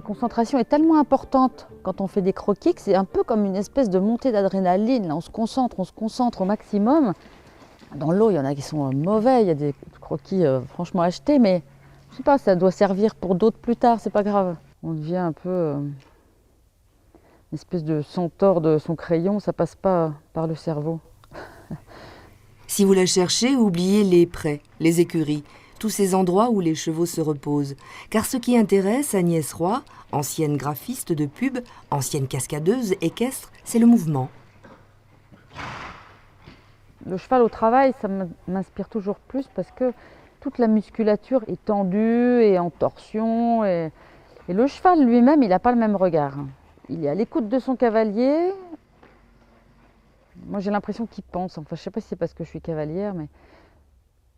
concentration est tellement importante quand on fait des croquis que c'est un peu comme une espèce de montée d'adrénaline. On se concentre au maximum. Dans l'eau, il y en a qui sont mauvais, il y a des croquis franchement achetés, mais je sais pas, ça doit servir pour d'autres plus tard, c'est pas grave. On devient un peu une espèce de centaure de son crayon, ça passe pas par le cerveau. Si vous la cherchez, oubliez les prés, les écuries, tous ces endroits où les chevaux se reposent. Car ce qui intéresse Agnès Roy, ancienne graphiste de pub, ancienne cascadeuse, équestre, c'est le mouvement. Le cheval au travail, ça m'inspire toujours plus parce que toute la musculature est tendue et en torsion. Et le cheval lui-même, il n'a pas le même regard. Il est à l'écoute de son cavalier. Moi, j'ai l'impression qu'il pense. Enfin, je ne sais pas si c'est parce que je suis cavalière, mais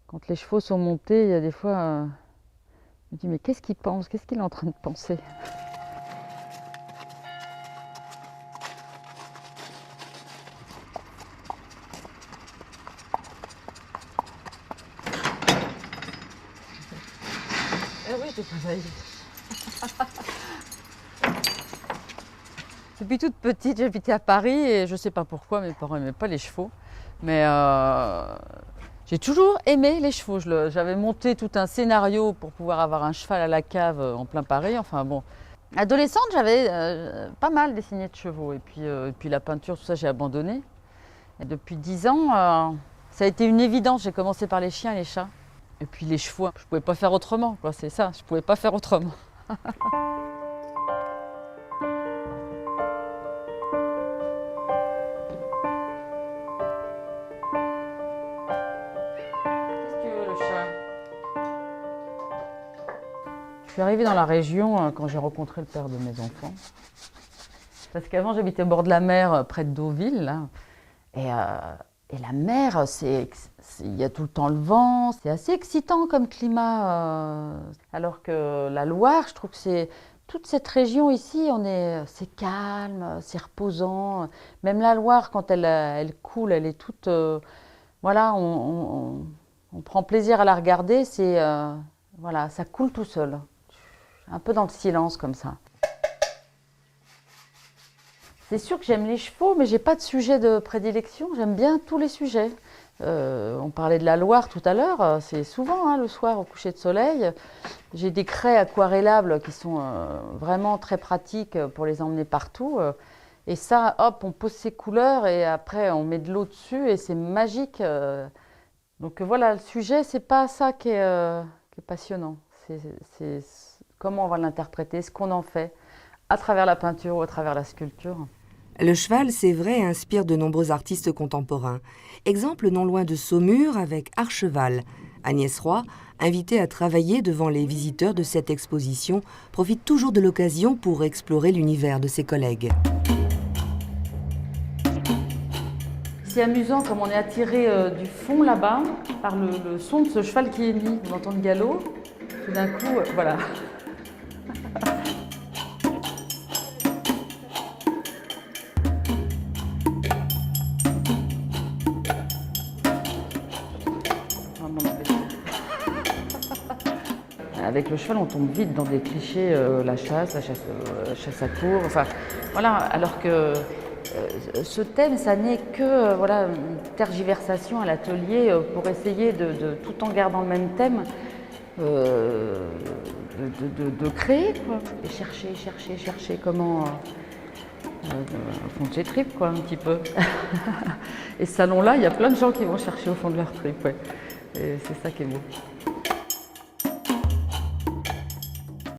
quand les chevaux sont montés, il y a des fois, je me dis, mais qu'est-ce qu'il pense? Qu'est-ce qu'il est en train de penser? Eh oui, t'es pareil. Depuis toute petite, j'habitais à Paris et je ne sais pas pourquoi, mes parents n'aimaient pas les chevaux. Mais j'ai toujours aimé les chevaux. J'avais monté tout un scénario pour pouvoir avoir un cheval à la cave en plein Paris. Enfin bon. Adolescente, j'avais pas mal dessiné de chevaux. Et puis la peinture, tout ça, j'ai abandonné. Et depuis 10 ans, ça a été une évidence. J'ai commencé par les chiens et les chats. Et puis les chevaux, je ne pouvais pas faire autrement, quoi. C'est ça, je ne pouvais pas faire autrement. Qu'est-ce que tu veux, le chat? Je suis arrivée dans la région quand j'ai rencontré le père de mes enfants. Parce qu'avant, j'habitais au bord de la mer, près de Deauville, là. Et la mer, il y a tout le temps le vent, c'est assez excitant comme climat. Alors que la Loire, je trouve que c'est toute cette région ici, c'est calme, c'est reposant. Même la Loire, quand elle coule, elle est toute, voilà, on prend plaisir à la regarder. Voilà, ça coule tout seul, un peu dans le silence comme ça. C'est sûr que j'aime les chevaux, mais je n'ai pas de sujet de prédilection. J'aime bien tous les sujets. On parlait de la Loire tout à l'heure. C'est souvent le soir au coucher de soleil. J'ai des craies aquarellables qui sont vraiment très pratiques pour les emmener partout. Et ça, hop, on pose ses couleurs et après on met de l'eau dessus et c'est magique. Donc voilà, le sujet, c'est pas ça qui est passionnant. C'est comment on va l'interpréter, ce qu'on en fait, à travers la peinture ou à travers la sculpture. Le cheval, c'est vrai, inspire de nombreux artistes contemporains. Exemple non loin de Saumur avec Archeval. Agnès Roy, invitée à travailler devant les visiteurs de cette exposition, profite toujours de l'occasion pour explorer l'univers de ses collègues. C'est amusant comme on est attiré du fond là-bas par le son de ce cheval qui est mis. On entend le galop, tout d'un coup, voilà. Avec le cheval, on tombe vite dans des clichés, la chasse à court, enfin voilà, alors que ce thème, ça n'est que voilà, une tergiversation à l'atelier pour essayer tout en gardant le même thème, de créer, quoi, et chercher comment au fond de ses tripes, quoi, un petit peu. Et ce salon-là, il y a plein de gens qui vont chercher au fond de leurs tripes, ouais. Et c'est ça qui est beau.